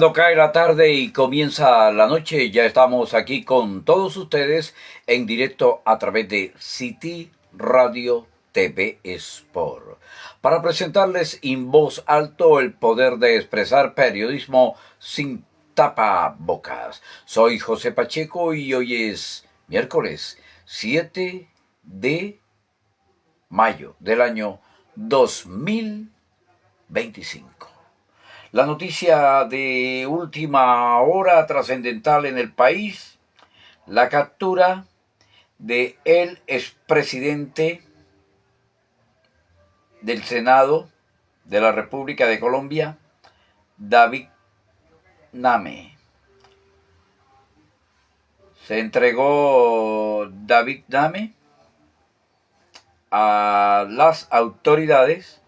Cuando cae la tarde y comienza la noche, ya estamos aquí con todos ustedes en directo a través de City Radio TV Sport para presentarles en voz alto el poder de expresar periodismo sin tapabocas. Soy José Pacheco y hoy es miércoles 7 de mayo del año 2025. La noticia de última hora trascendental en el país: la captura de el expresidente del Senado de la República de Colombia, David Name. Se entregó David Name a las autoridades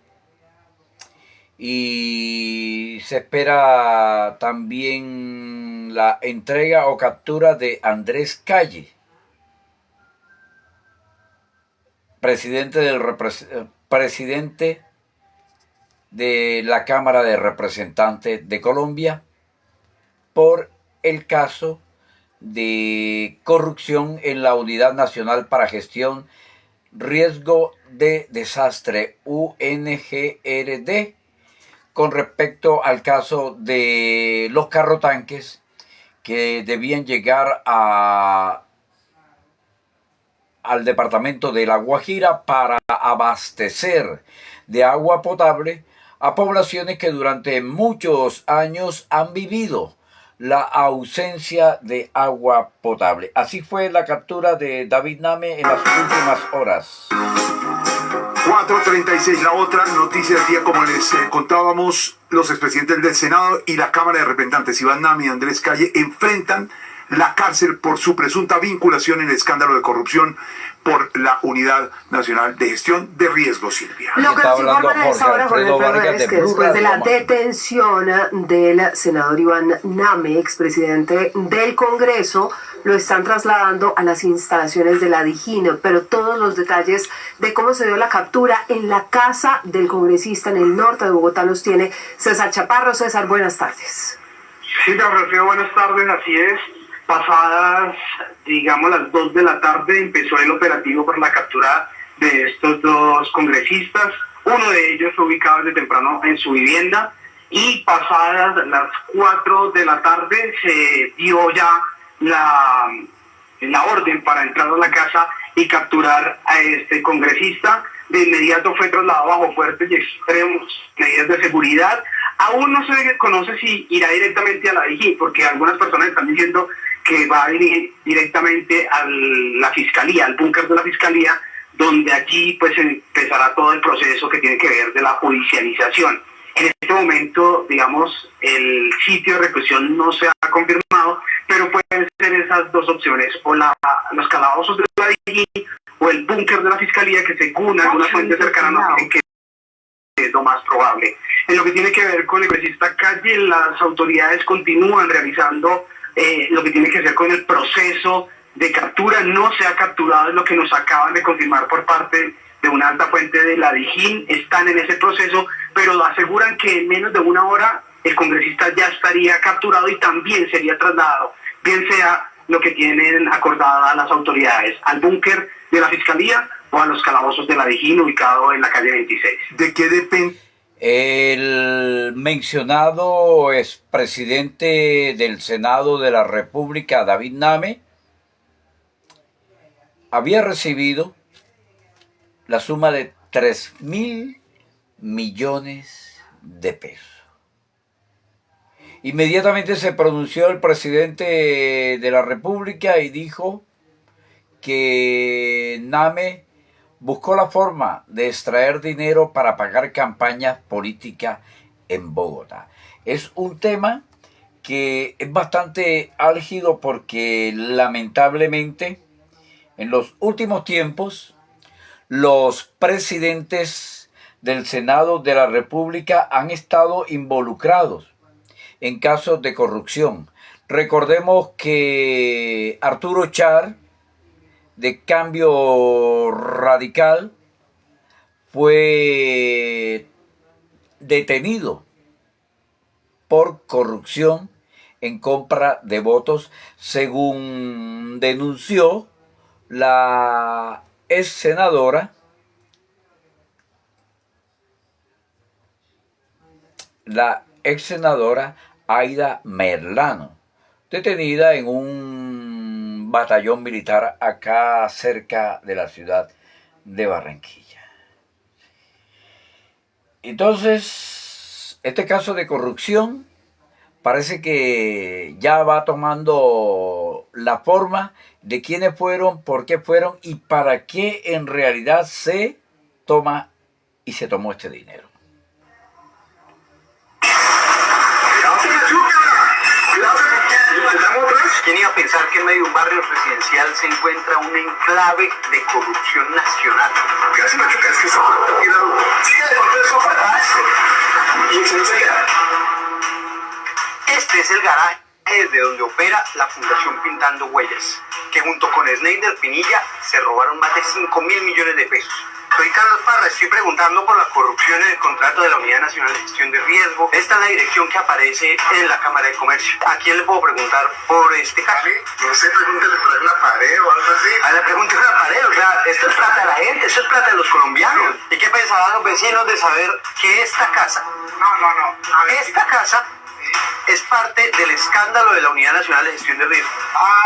y se espera también la entrega o captura de Andrés Calle, presidente de la Cámara de Representantes de Colombia, por el caso de corrupción en la Unidad Nacional para Gestión Riesgo de Desastre, UNGRD, con respecto al caso de los carrotanques que debían llegar al departamento de La Guajira para abastecer de agua potable a poblaciones que durante muchos años han vivido la ausencia de agua potable. Así fue la captura de David Name en las últimas horas. 4:36, la otra noticia del día, como les contábamos, los expresidentes del Senado y la Cámara de Representantes, Iván Name y Andrés Calle, enfrentan la cárcel por su presunta vinculación en el escándalo de corrupción por la Unidad Nacional de Gestión de Riesgo, Silvia. Lo que nos informan a esta hora, Jorge Alfredo, es que después de la detención del senador Iván Name, expresidente del Congreso, lo están trasladando a las instalaciones de la Dijín, pero todos los detalles de cómo se dio la captura en la casa del congresista en el norte de Bogotá los tiene César Chaparro. César, buenas tardes. Sí, Jorge, buenas tardes, así es. Pasadas, digamos, las 2 de la tarde empezó el operativo por la captura de estos dos congresistas. Uno de ellos fue ubicado desde temprano en su vivienda y pasadas las 4 de la tarde se dio ya la orden para entrar a la casa y capturar a este congresista. De inmediato fue trasladado bajo fuertes y extremos medidas de seguridad. Aún no se conoce si irá directamente a la Dijín, porque algunas personas están diciendo que va a ir directamente a la fiscalía, al búnker de la fiscalía, donde allí pues empezará todo el proceso que tiene que ver de la judicialización. En este momento, digamos, el sitio de reclusión no se ha confirmado, pero pueden ser esas dos opciones, o los calabozos de la Dijín o el búnker de la fiscalía, que según algunas fuentes cercanas nos dicen que es lo más probable. En lo que tiene que ver con el congresista Calle, las autoridades continúan realizando lo que tiene que ver con el proceso de captura. No se ha capturado, es lo que nos acaban de confirmar por parte de una alta fuente de la Dijín. Están en ese proceso, pero aseguran que en menos de una hora el congresista ya estaría capturado y también sería trasladado, bien sea lo que tienen acordada las autoridades, al búnker de la fiscalía o a los calabozos de la Dijín, ubicado en la calle 26. ¿De qué depende? El mencionado expresidente del Senado de la República, David Name, había recibido la suma de 3.000 millones de pesos. Inmediatamente se pronunció el presidente de la República y dijo que Name buscó la forma de extraer dinero para pagar campañas políticas en Bogotá. Es un tema que es bastante álgido porque lamentablemente en los últimos tiempos los presidentes del Senado de la República han estado involucrados en casos de corrupción. Recordemos que Arturo Char, de Cambio Radical, fue detenido por corrupción en compra de votos, según denunció la ex senadora Aida Merlano, detenida en un batallón militar acá cerca de la ciudad de Barranquilla. Entonces, este caso de corrupción parece que ya va tomando la forma de quiénes fueron, por qué fueron y para qué en realidad se toma y se tomó este dinero. ¿Quién iba a pensar que en medio de un barrio residencial se encuentra un enclave de corrupción nacional? Este es el garaje desde donde opera la Fundación Pintando Huellas, que junto con Snyder Pinilla se robaron más de 5.000 millones de pesos. Soy Carlos Parra, estoy preguntando por la corrupción en el contrato de la Unidad Nacional de Gestión de Riesgo. Esta es la dirección que aparece en la Cámara de Comercio. ¿A quién le puedo preguntar por este caso? No sé, pregúntele por una pared o algo así. A la pregunta de una pared, o sea, esto es plata de la gente, esto es plata de los colombianos. ¿Y qué pensarán los vecinos de saber que esta casa, esta casa es parte del escándalo de la Unidad Nacional de Gestión de Riesgo?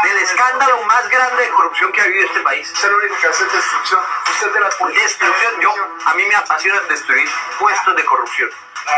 Del escándalo más grande de corrupción que ha habido este país. Usted lo único que hace es destrucción. Usted de la política. Destrucción, a mí me apasiona destruir puestos de corrupción,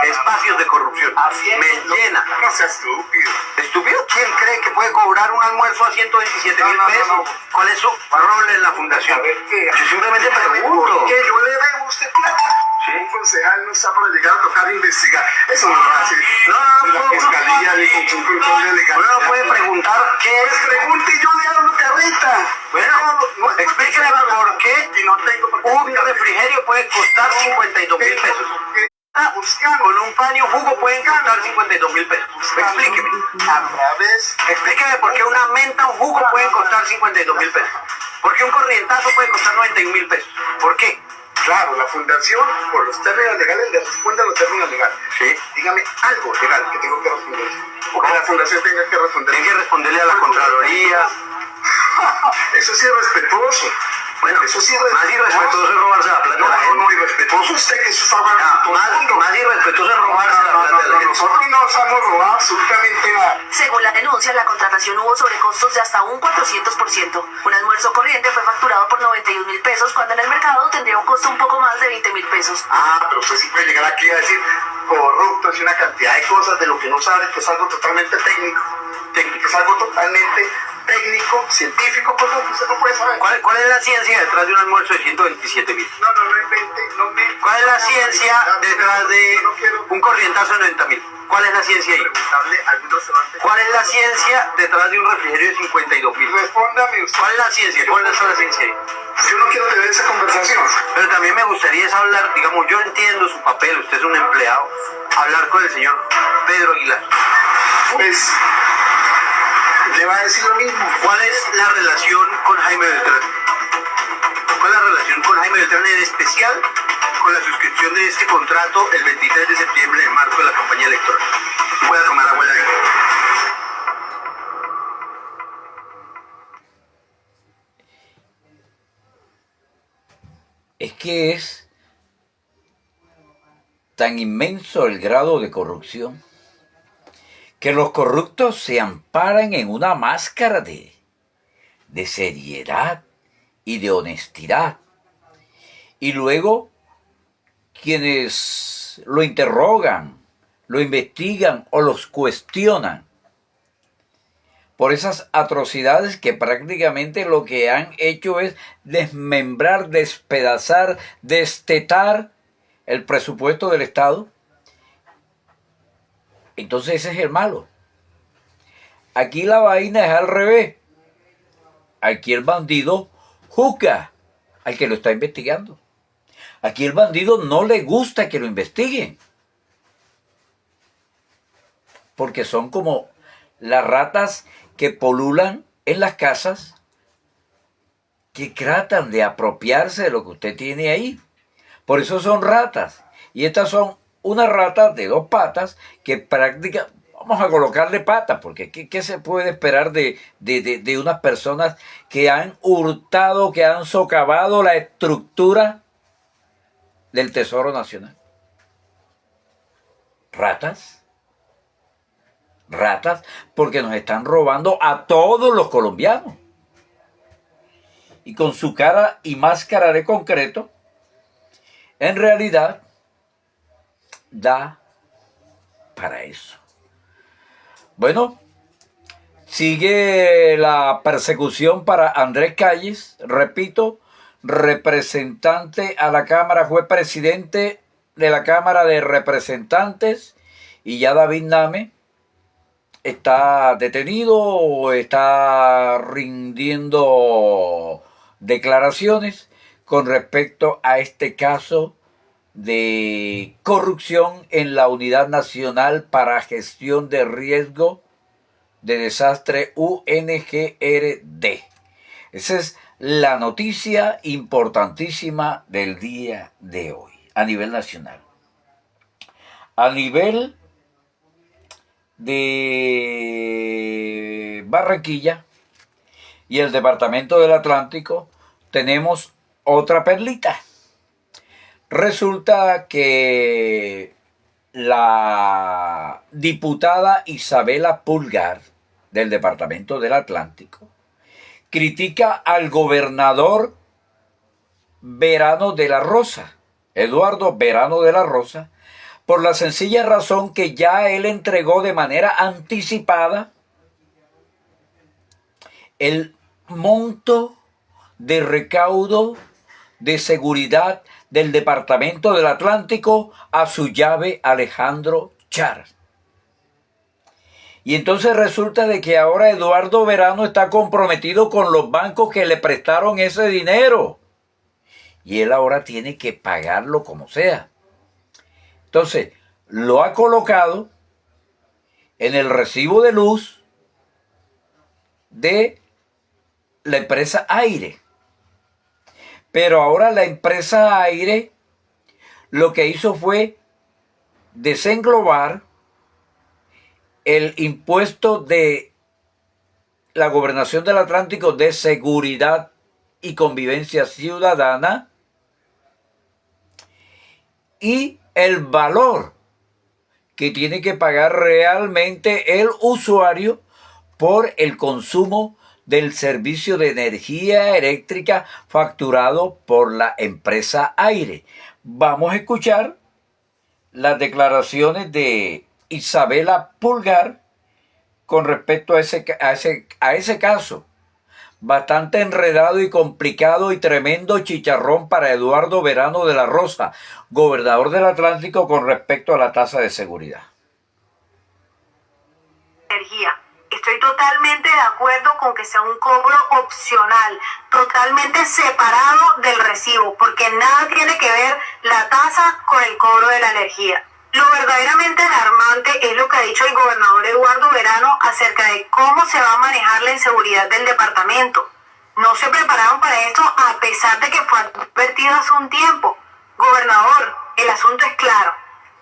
espacios de corrupción. Me llena. No sea estúpido. ¿Estúpido? ¿Quién cree que puede cobrar un almuerzo a 127.000 pesos? No. ¿Cuál es su rol en la fundación? A ver, ¿qué? Yo simplemente pregunto. ¿Por qué? Yo le debo a usted plata. ¿Sí? Un concejal no está para llegar a tocar investigar. Eso no lo hace. No, Ni la fiscalía, ni con un control de legalidad. Uno no puede preguntar qué es. Pues pregunte y yo le hablo, carreta. Bueno, explíqueme por qué Y no tengo por qué un explicarle. refrigerio puede costar 52.000 pesos. Con un pan y un jugo pueden costar 52.000 pesos. Explíqueme. A través. Explíqueme por qué una menta, un jugo pueden costar 52.000 pesos. ¿Por qué un corrientazo puede costar 91.000 pesos? ¿Por qué? Claro, la fundación, por los términos legales, le responde a los términos legales. Sí. Dígame algo legal que tengo que responder. O que la fundación tenga que responder. Tienen que responderle a la Contraloría. Eso sí es respetuoso. Bueno, eso sí es más irrespetuoso es robarse la plata de la gente. No, irrespetuoso usted que eso está hablando todo el mundo. Más irrespetuoso es robarse la plata de la gente. Nosotros no nos hemos robado absolutamente nada. Según la denuncia, en la contratación hubo sobrecostos de hasta un 400%. Un almuerzo corriente fue facturado por 91.000 pesos, cuando en el mercado tendría un costo un poco más de 20.000 pesos. Pero usted sí puede llegar aquí a decir corruptos y una cantidad de cosas de lo que no sabe, que es algo totalmente técnico. Que es algo totalmente técnico, científico, cosas que usted no puede saber. ¿Cuál es la ciencia detrás de un almuerzo de 127.000? No invente, no me... ¿Cuál es la ciencia detrás de Yo no quiero un corrientazo de 90.000? ¿Cuál es la ciencia ahí? preguntarle a algún restaurante. ¿Cuál es la ciencia detrás de un refrigerio de 52.000? Respóndame usted. ¿Cuál es la ciencia? ¿Cuál es la ciencia ahí? Yo no quiero tener esa conversación. Pero también me gustaría es hablar, digamos, yo entiendo su papel, usted es un empleado, hablar con el señor Pedro Aguilar. Pues, le va a decir lo mismo. ¿Cuál es la relación con Jaime Beltrán? ¿Cuál es la relación con Jaime Beltrán, en especial con la suscripción de este contrato el 23 de septiembre en el marco de la campaña electoral? Voy a tomar agua de ahí. Es que es tan inmenso el grado de corrupción que los corruptos se amparan en una máscara de seriedad y de honestidad. Y luego quienes lo interrogan, lo investigan o los cuestionan por esas atrocidades que prácticamente lo que han hecho es desmembrar, despedazar, destetar el presupuesto del Estado. Entonces ese es el malo. Aquí la vaina es al revés. Aquí el bandido juzga al que lo está investigando. Aquí el bandido no le gusta que lo investiguen. Porque son como las ratas que polulan en las casas, que tratan de apropiarse de lo que usted tiene ahí. Por eso son ratas. Y estas son una rata de 2 patas que prácticamente, vamos a colocarle patas, porque ¿qué se puede esperar de unas personas que han hurtado, que han socavado la estructura del Tesoro Nacional? Ratas, porque nos están robando a todos los colombianos. Y con su cara y máscara de concreto, en realidad, da para eso. Bueno, sigue la persecución para Andrés Calles, repito, representante a la Cámara, fue presidente de la Cámara de Representantes, y ya David Name está detenido o está rindiendo declaraciones con respecto a este caso de corrupción en la Unidad Nacional para Gestión de Riesgo de Desastre, UNGRD. Esa es la noticia importantísima del día de hoy a nivel nacional. A nivel de Barranquilla y el Departamento del Atlántico tenemos otra perlita. Resulta que la diputada Isabela Pulgar del Departamento del Atlántico critica al gobernador Verano de la Rosa, Eduardo Verano de la Rosa, por la sencilla razón que ya él entregó de manera anticipada el monto de recaudo de seguridad del Departamento del Atlántico a su llave Alejandro Char. Y entonces resulta de que ahora Eduardo Verano está comprometido con los bancos que le prestaron ese dinero. Y él ahora tiene que pagarlo como sea. Entonces, lo ha colocado en el recibo de luz de la empresa Aire. Pero ahora la empresa Aire lo que hizo fue desenglobar el impuesto de la Gobernación del Atlántico de Seguridad y Convivencia Ciudadana y el valor que tiene que pagar realmente el usuario por el consumo del servicio de energía eléctrica facturado por la empresa Aire. Vamos a escuchar las declaraciones de Isabela Pulgar con respecto a ese caso. Bastante enredado y complicado y tremendo chicharrón para Eduardo Verano de la Rosa, gobernador del Atlántico, con respecto a la tasa de seguridad. Energía. Estoy totalmente de acuerdo con que sea un cobro opcional, totalmente separado del recibo, porque nada tiene que ver la tasa con el cobro de la energía. Lo verdaderamente alarmante es lo que ha dicho el gobernador Eduardo Verano acerca de cómo se va a manejar la inseguridad del departamento. No se prepararon para esto a pesar de que fue advertido hace un tiempo. Gobernador, el asunto es claro.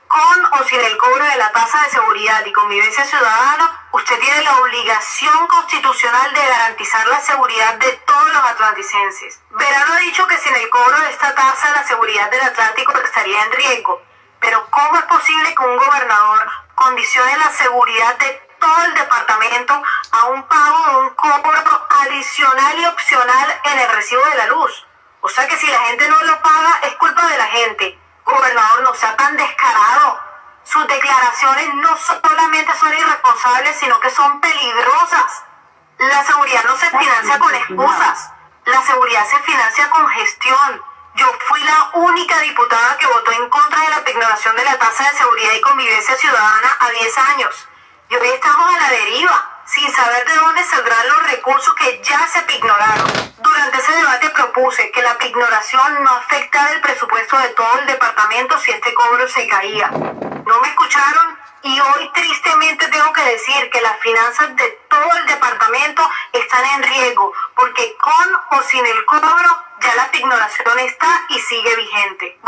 Con o sin el cobro de la tasa de seguridad y convivencia ciudadana, usted tiene la obligación constitucional de garantizar la seguridad de todos los atlanticenses. Verano ha dicho que sin el cobro de esta tasa la seguridad del Atlántico estaría en riesgo. Pero ¿cómo es posible que un gobernador condicione la seguridad de todo el departamento a un pago de un cobro adicional y opcional en el recibo de la luz? O sea que si la gente no lo paga es culpa de la gente. Gobernador, no sea tan descarado. Sus declaraciones no solamente son irresponsables, sino que son peligrosas. La seguridad no se financia con excusas. La seguridad se financia con gestión. Yo fui la única diputada que votó en contra de la pignoración de la tasa de seguridad y convivencia ciudadana a 10 años. Y hoy estamos a la deriva, sin saber de dónde saldrán los recursos que ya se pignoraron. Durante ese debate propuse que la pignoración no afectara el presupuesto de todo el departamento si este cobro se caía. No me escucharon y hoy tristemente tengo que decir que las finanzas de todo el departamento están en riesgo, porque con o sin el cobro ya la pignoración está y sigue vigente.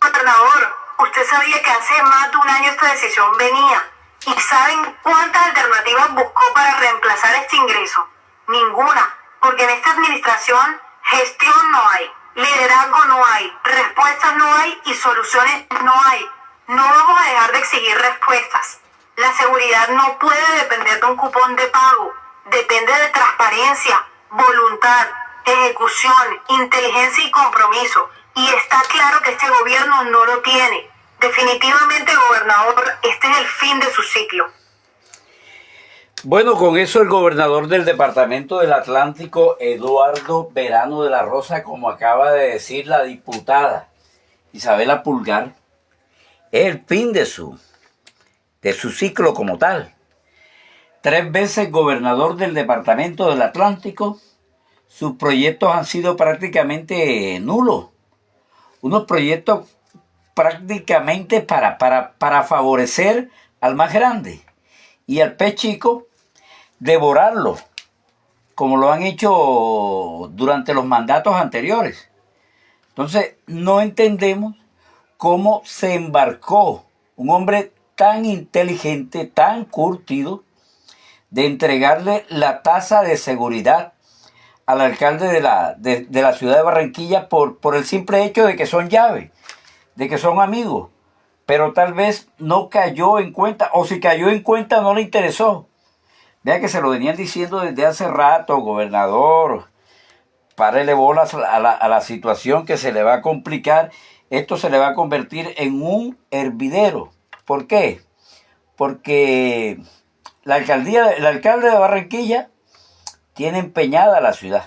Gobernador, Usted sabía que hace más de un año esta decisión venía. ¿Y saben cuántas alternativas buscó para reemplazar este ingreso? Ninguna, porque en esta administración gestión no hay, liderazgo no hay, respuestas no hay y soluciones no hay. No vamos a dejar de exigir respuestas. La seguridad no puede depender de un cupón de pago. Depende de transparencia, voluntad, ejecución, inteligencia y compromiso. Y está claro que este gobierno no lo tiene. Definitivamente, gobernador, este es el fin de su ciclo. Bueno, con eso el gobernador del Departamento del Atlántico, Eduardo Verano de la Rosa, como acaba de decir la diputada Isabela Pulgar, es el fin de su ciclo como tal. 3 veces gobernador del Departamento del Atlántico, sus proyectos han sido prácticamente nulos. Unos proyectos prácticamente para favorecer al más grande y al pez chico devorarlo, como lo han hecho durante los mandatos anteriores. Entonces, no entendemos cómo se embarcó un hombre tan inteligente, tan curtido, de entregarle la tasa de seguridad al alcalde de la ciudad de Barranquilla por el simple hecho de que son llaves, de que son amigos, pero tal vez no cayó en cuenta, o si cayó en cuenta no le interesó. Vea que se lo venían diciendo desde hace rato, gobernador, párele bolas a la situación que se le va a complicar. Esto se le va a convertir en un hervidero. ¿Por qué? Porque el alcalde de Barranquilla tiene empeñada la ciudad.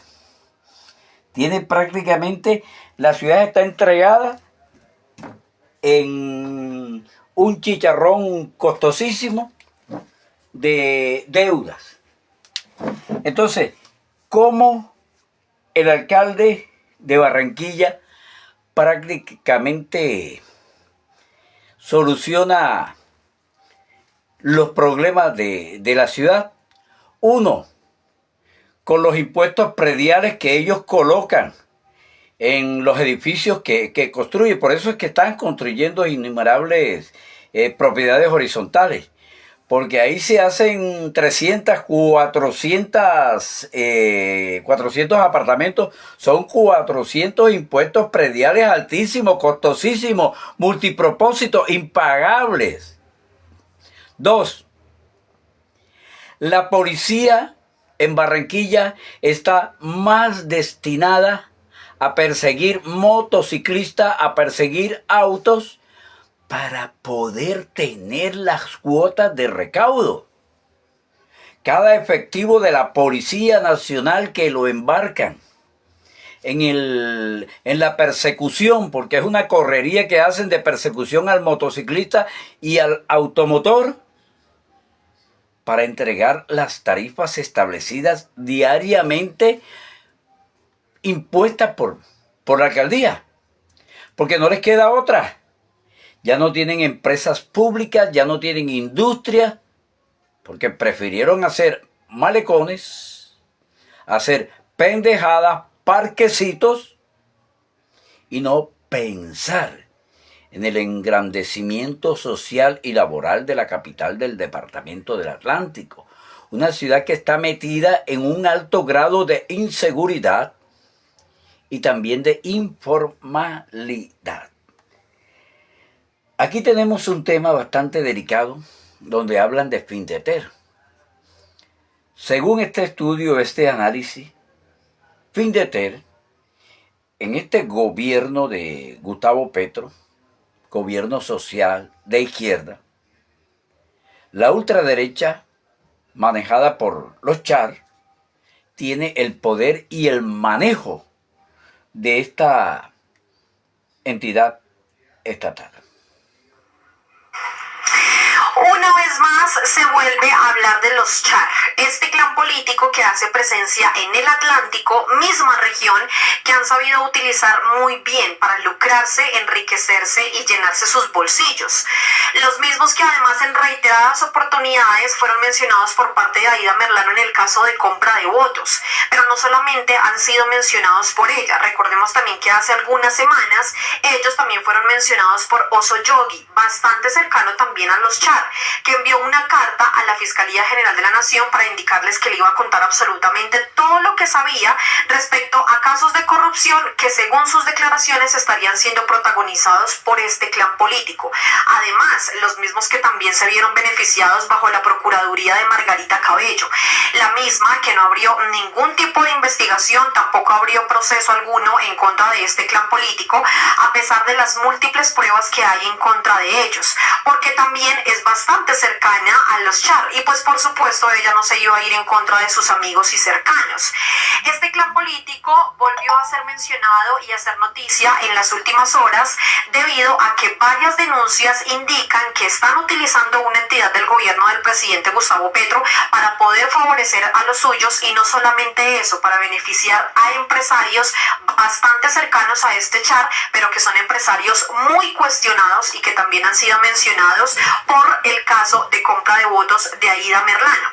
Tiene prácticamente, la ciudad está entregada en un chicharrón costosísimo de deudas. Entonces, ¿cómo el alcalde de Barranquilla prácticamente soluciona los problemas de la ciudad? Uno, con los impuestos prediales que ellos colocan en los edificios que construyen. Por eso es que están construyendo innumerables propiedades horizontales, porque ahí se hacen 300, 400 apartamentos, son 400 impuestos prediales altísimos, costosísimos, multipropósitos, impagables. 2. La policía en Barranquilla está más destinada a perseguir motociclistas, a perseguir autos, para poder tener las cuotas de recaudo. Cada efectivo de la Policía Nacional que lo embarcan en la persecución, porque es una correría que hacen de persecución al motociclista y al automotor, para entregar las tarifas establecidas diariamente impuestas por la alcaldía, porque no les queda otra. Ya no tienen empresas públicas, ya no tienen industria, porque prefirieron hacer malecones, hacer pendejadas, parquecitos, y no pensar en el engrandecimiento social y laboral de la capital del Departamento del Atlántico. Una ciudad que está metida en un alto grado de inseguridad y también de informalidad. Aquí tenemos un tema bastante delicado donde hablan de FinDeter. Según este estudio, este análisis, FinDeter, en este gobierno de Gustavo Petro, gobierno social de izquierda, la ultraderecha, manejada por los Char, tiene el poder y el manejo de esta entidad estatal. Una vez vez más se vuelve a hablar de los Char, este clan político que hace presencia en el Atlántico, misma región que han sabido utilizar muy bien para lucrarse, enriquecerse y llenarse sus bolsillos. Los mismos que además en reiteradas oportunidades fueron mencionados por parte de Aida Merlano en el caso de compra de votos, pero no solamente han sido mencionados por ella. Recordemos también que hace algunas semanas ellos también fueron mencionados por Oso Yogi, bastante cercano también a los Char, que envió una carta a la Fiscalía General de la Nación para indicarles que le iba a contar absolutamente todo lo que sabía respecto a casos de corrupción que según sus declaraciones estarían siendo protagonizados por este clan político. Además, los mismos que también se vieron beneficiados bajo la Procuraduría de Margarita Cabello, la misma que no abrió ningún tipo de investigación, tampoco abrió proceso alguno en contra de este clan político, a pesar de las múltiples pruebas que hay en contra de ellos, porque también es bastante cercana a los Char y pues por supuesto ella no se iba a ir en contra de sus amigos y cercanos. Este clan político volvió a ser mencionado y a hacer noticia en las últimas horas debido a que varias denuncias indican que están utilizando una entidad del gobierno del presidente Gustavo Petro para poder favorecer a los suyos, y no solamente eso, para beneficiar a empresarios bastante cercanos a este Char, pero que son empresarios muy cuestionados y que también han sido mencionados por el caso de compra de votos de Aida Merlano.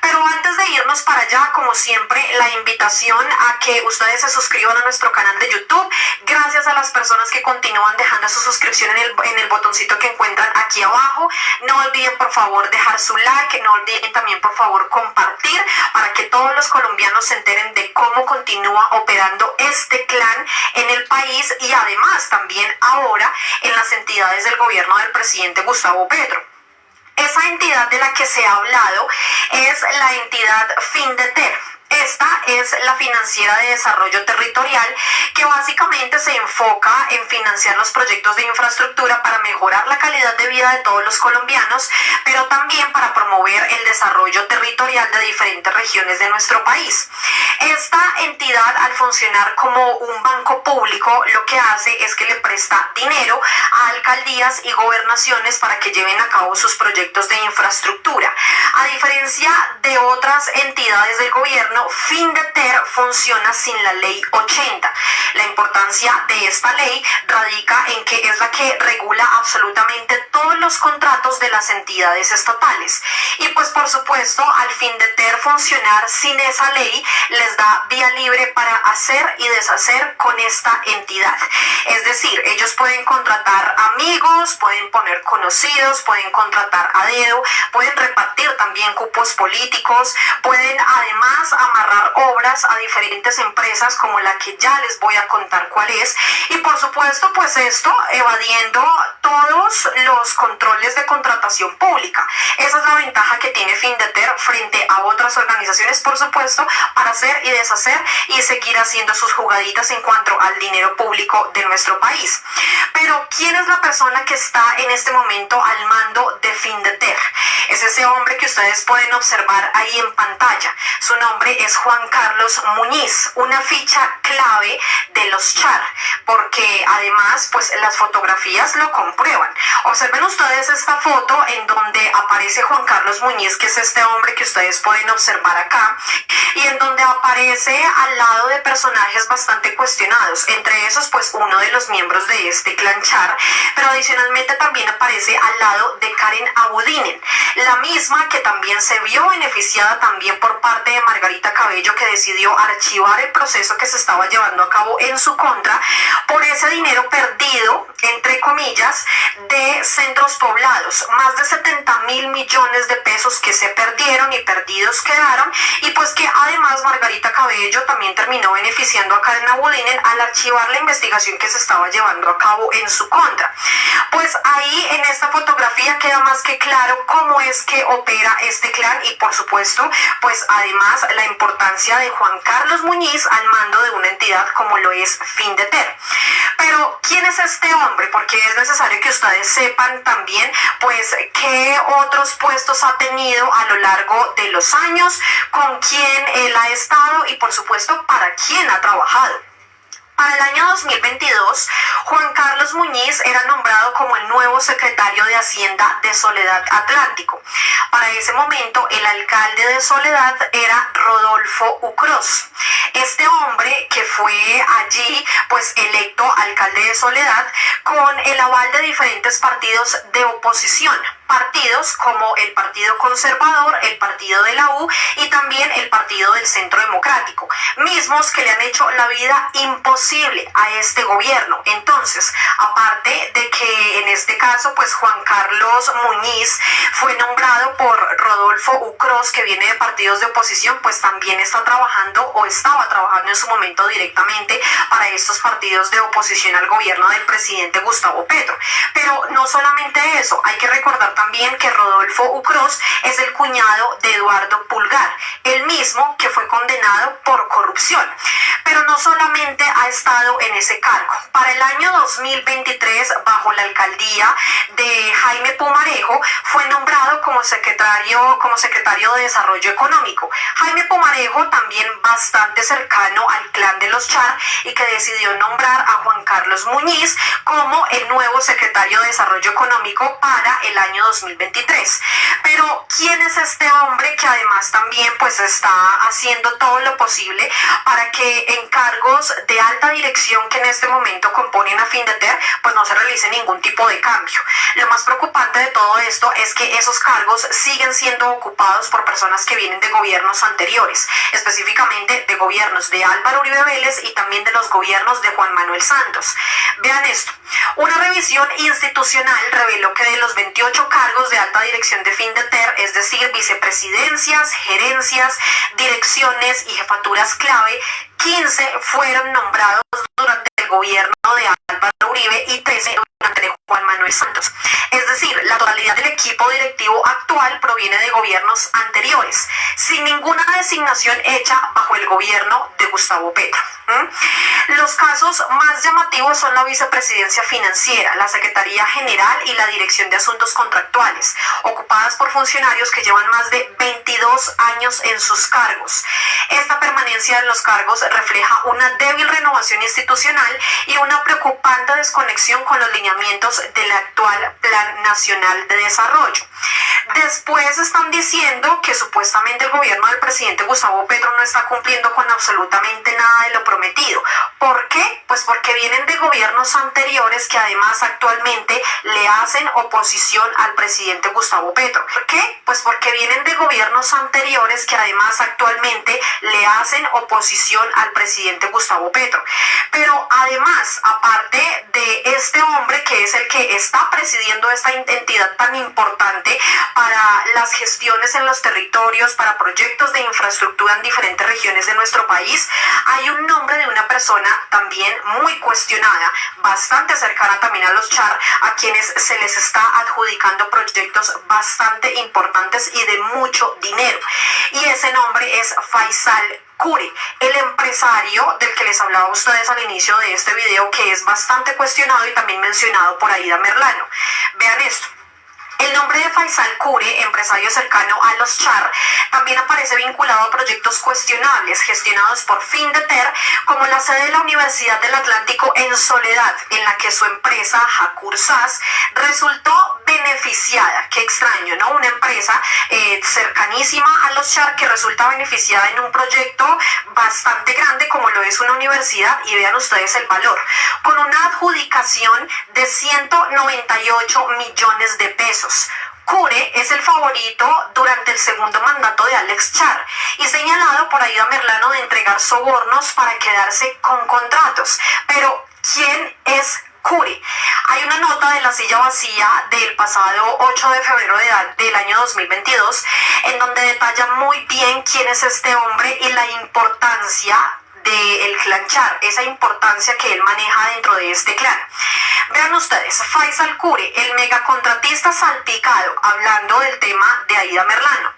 Pero antes de irnos para allá, como siempre, la invitación a que ustedes se suscriban a nuestro canal de YouTube. Gracias a las personas que continúan dejando su suscripción en el botoncito que encuentran aquí abajo. No olviden por favor dejar su like, no olviden también por favor compartir para que todos los colombianos se enteren de cómo continúa operando este clan en el país y además también ahora en las entidades del gobierno del presidente Gustavo Petro. Esa entidad de la que se ha hablado es la entidad Findeter. Esta es la Financiera de Desarrollo Territorial, que básicamente se enfoca en financiar los proyectos de infraestructura para mejorar la calidad de vida de todos los colombianos, pero también para promover el desarrollo territorial de diferentes regiones de nuestro país. Esta entidad, al funcionar como un banco público, lo que hace es que le presta dinero a alcaldías y gobernaciones para que lleven a cabo sus proyectos de infraestructura. A diferencia de otras entidades del gobierno, Findeter funciona sin la ley 80. La importancia de esta ley radica en que es la que regula absolutamente todos los contratos de las entidades estatales. Y pues por supuesto, al Findeter funcionar sin esa ley, les da vía libre para hacer y deshacer con esta entidad. Es decir, ellos pueden contratar amigos, pueden poner conocidos, pueden contratar a dedo, pueden repartir también cupos políticos, pueden además amarrar obras a diferentes empresas como la que ya les voy a contar cuál es, y por supuesto pues esto evadiendo todos los controles de contratación pública. Esa es la ventaja que tiene Findeter frente a otras organizaciones, por supuesto, para hacer y deshacer y seguir haciendo sus jugaditas en cuanto al dinero público de nuestro país. Pero ¿quién es la persona que está en este momento al mando de Findeter? Es ese hombre que ustedes pueden observar ahí en pantalla. Su nombre es Juan Carlos Muñiz, una ficha clave de los Char, porque además pues las fotografías lo comprueban. Observen ustedes esta foto en donde aparece Juan Carlos Muñiz, que es este hombre que ustedes pueden observar acá, y en donde aparece al lado de personajes bastante cuestionados, entre esos pues uno de los miembros de este clan Char, pero adicionalmente también aparece al lado de Karen Abudinen, la misma que también se vio beneficiada también por parte de Margarita Cabello, que decidió archivar el proceso que se estaba llevando a cabo en su contra por ese dinero perdido, entre comillas, de centros poblados. Más de 70.000 millones de pesos que se perdieron y perdidos quedaron, y pues que además Margarita Cabello también terminó beneficiando a Karen Abudinen al archivar la investigación que se estaba llevando a cabo en su contra. Pues ahí en esta fotografía queda más que claro cómo es que opera este clan y por supuesto pues además la importancia de Juan Carlos Muñiz al mando de una entidad como lo es Findeter. Pero ¿quién es este hombre? Porque es necesario que ustedes sepan también pues qué otros puestos ha tenido a lo largo de los años, con quién él ha estado y por supuesto para quién ha trabajado. Para el año 2022, Juan Carlos Carlos Muñiz era nombrado como el nuevo secretario de Hacienda de Soledad Atlántico. Para ese momento, el alcalde de Soledad era Rodolfo Ucros. Este hombre que fue allí pues electo alcalde de Soledad con el aval de diferentes partidos de oposición. Partidos como el Partido Conservador, el Partido de la U y también el Partido del Centro Democrático, mismos que le han hecho la vida imposible a este gobierno. Entonces, aparte de que en este caso, pues Juan Carlos Muñiz fue nombrado por Rodolfo Ucros, que viene de partidos de oposición, pues también está trabajando o estaba trabajando en su momento directamente para estos partidos de oposición al gobierno del presidente Gustavo Petro. Pero no solamente eso, hay que recordar también que Rodolfo Ucros es el cuñado de Eduardo Pulgar, el mismo que fue condenado por corrupción. Pero no solamente ha estado en ese cargo. Para el año 2023, bajo la alcaldía de Jaime Pumarejo, fue nombrado como secretario de Desarrollo Económico. Jaime Pumarejo, también bastante cercano al clan de los Char, y que decidió nombrar a Juan Carlos Muñiz como el nuevo secretario de Desarrollo Económico para el año 2023. Pero ¿quién es este hombre que además también pues está haciendo todo lo posible para que en cargos de alta dirección que en este momento componen a Findeter pues no se realice ningún tipo de cambio? Lo más preocupante de todo esto es que esos cargos siguen siendo ocupados por personas que vienen de gobiernos anteriores, específicamente de gobiernos de Álvaro Uribe Vélez y también de los gobiernos de Juan Manuel Santos. Vean esto, una revisión institucional reveló que de los 28 cargos de alta dirección de Findeter, es decir, vicepresidencias, gerencias, direcciones y jefaturas clave, 15 fueron nombrados durante el gobierno de Álvaro Uribe y 13 durante el de Juan Manuel Santos. Es decir, la totalidad del equipo directivo actual proviene de gobiernos anteriores, sin ninguna designación hecha bajo el gobierno de Gustavo Petro. Los casos más llamativos son la vicepresidencia financiera, la Secretaría General y la Dirección de Asuntos Contractuales, ocupadas por funcionarios que llevan más de 22 años en sus cargos. Esta permanencia en los cargos refleja una débil renovación institucional y una preocupante desconexión con los lineamientos del actual Plan Nacional de Desarrollo. Después están diciendo que supuestamente el gobierno del presidente Gustavo Petro no está cumpliendo con absolutamente nada de lo prometido. ¿Por qué? Pues porque vienen de gobiernos anteriores que además actualmente le hacen oposición al presidente Gustavo Petro. ¿Por qué? Pues porque vienen de gobiernos anteriores que además actualmente le hacen oposición al presidente Gustavo Petro. Pero además, aparte de este hombre que es el que está presidiendo esta entidad tan importante para las gestiones en los territorios, para proyectos de infraestructura en diferentes regiones de nuestro país, hay un nombre de una persona también muy cuestionada, bastante cercana también a los Char, a quienes se les está adjudicando proyectos bastante importantes y de mucho dinero. Y ese nombre es Faisal Cure, el empresario del que les hablaba a ustedes al inicio de este video, que es bastante cuestionado y también mencionado por Aida Merlano. Vean esto. El nombre de Faisal Cure, empresario cercano a los Char, también aparece vinculado a proyectos cuestionables gestionados por Findeter, como la sede de la Universidad del Atlántico en Soledad, en la que su empresa, Jacursas, resultó beneficiada. Qué extraño, ¿no? Una empresa cercanísima a los Char que resulta beneficiada en un proyecto bastante grande como lo es una universidad, y vean ustedes el valor, con una adjudicación de 198 millones de pesos. Cure es el favorito durante el segundo mandato de Alex Char y señalado por Aida Merlano de entregar sobornos para quedarse con contratos. Pero, ¿quién es Cure? Hay una nota de La Silla Vacía del pasado 8 de febrero del año 2022 en donde detalla muy bien quién es este hombre y la importancia del clan Char, esa importancia que él maneja dentro de este clan. Vean ustedes, Faisal Cure, el megacontratista salpicado, hablando del tema de Aida Merlano.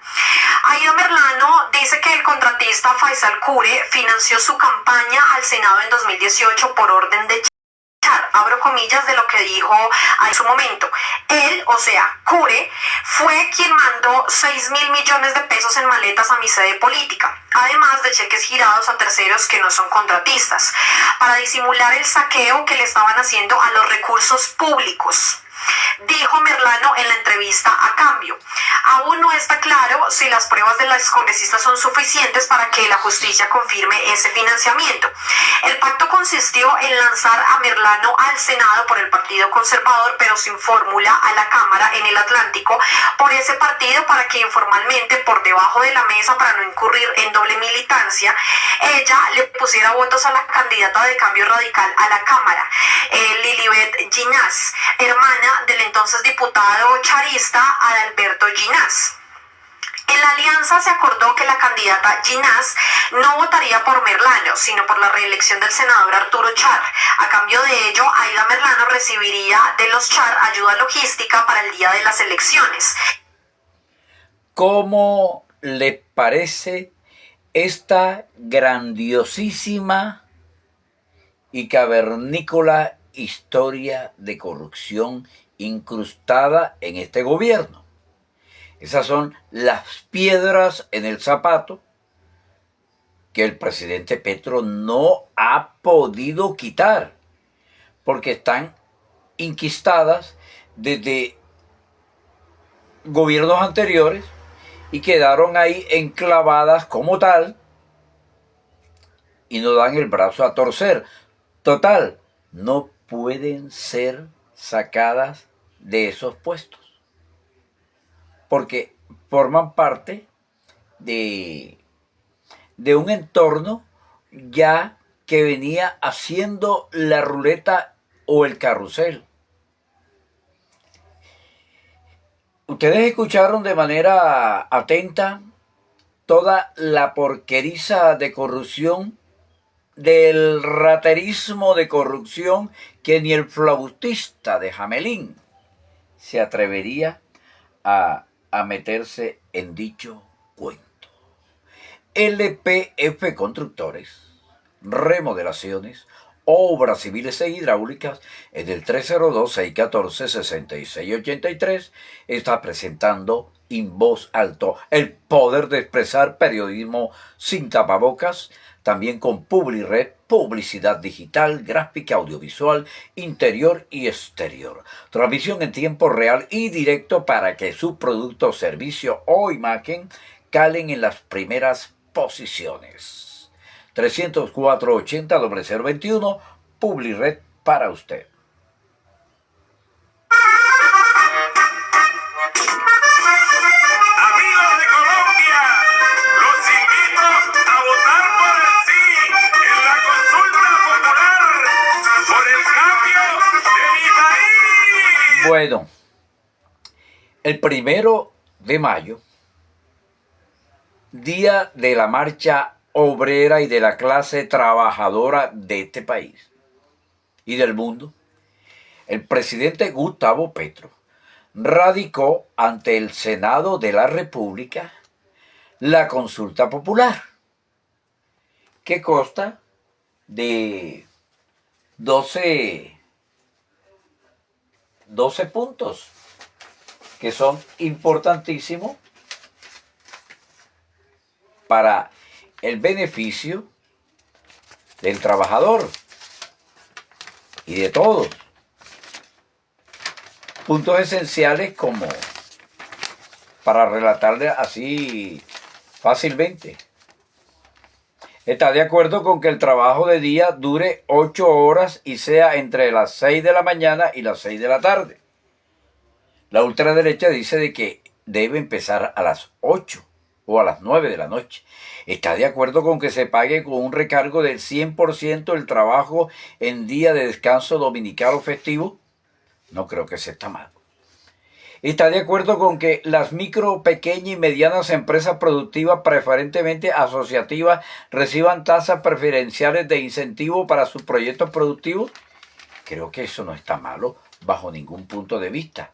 Aida Merlano dice que el contratista Faisal Cure financió su campaña al Senado en 2018 por orden de Char, abro comillas, de lo que dijo en su momento. Él, o sea, Cure, fue quien mandó 6.000 millones de pesos en maletas a mi sede política, además de cheques girados a terceros que no son contratistas, para disimular el saqueo que le estaban haciendo a los recursos públicos. Dijo Merlano en la entrevista a Cambio. Aún no está claro si las pruebas de las congresistas son suficientes para que la justicia confirme ese financiamiento. El pacto consistió en lanzar a Merlano al Senado por el Partido Conservador, pero sin fórmula a la Cámara en el Atlántico por ese partido, para que informalmente, por debajo de la mesa, para no incurrir en doble militancia, ella le pusiera votos a la candidata de Cambio Radical a la Cámara, Lilibet Ginás, hermana del entonces diputado charista Adalberto Ginás. En la alianza se acordó que la candidata Ginás no votaría por Merlano, sino por la reelección del senador Arturo Char. A cambio de ello, Aida Merlano recibiría de los Char ayuda logística para el día de las elecciones. ¿Cómo le parece esta grandiosísima y cavernícola historia de corrupción incrustada en este gobierno? Esas son las piedras en el zapato que el presidente Petro no ha podido quitar, porque están inquistadas desde gobiernos anteriores y quedaron ahí enclavadas como tal y no dan el brazo a torcer. Total, no pueden ser sacadas de esos puestos, porque forman parte de un entorno ya que venía haciendo la ruleta o el carrusel. Ustedes escucharon de manera atenta toda la porqueriza de corrupción, del raterismo de corrupción, que ni el flautista de Hamelín se atrevería a meterse en dicho cuento. LPF Constructores, remodelaciones, obras civiles e hidráulicas, en el 302-614-6683, está presentando en voz alto el poder de expresar periodismo sin tapabocas, también con Publired, publicidad digital, gráfica, audiovisual, interior y exterior. Transmisión en tiempo real y directo para que su producto, servicio o imagen calen en las primeras posiciones. 304-80-0021, Publired para usted. Bueno, el 1 de mayo, día de la marcha obrera y de la clase trabajadora de este país y del mundo, el presidente Gustavo Petro radicó ante el Senado de la República la consulta popular, que consta de 12 puntos, que son importantísimos para el beneficio del trabajador y de todos. Puntos esenciales como, para relatarle así fácilmente, está de acuerdo con que el trabajo de día dure 8 horas y sea entre las 6 de la mañana y las 6 de la tarde. La ultraderecha dice de que debe empezar a las 8 o a las 9 de la noche. Está de acuerdo con que se pague con un recargo del 100% el trabajo en día de descanso dominical o festivo. No creo que se está mal. Está de acuerdo con que las micro, pequeñas y medianas empresas productivas, preferentemente asociativas, reciban tasas preferenciales de incentivo para sus proyectos productivos. Creo que eso no está malo bajo ningún punto de vista.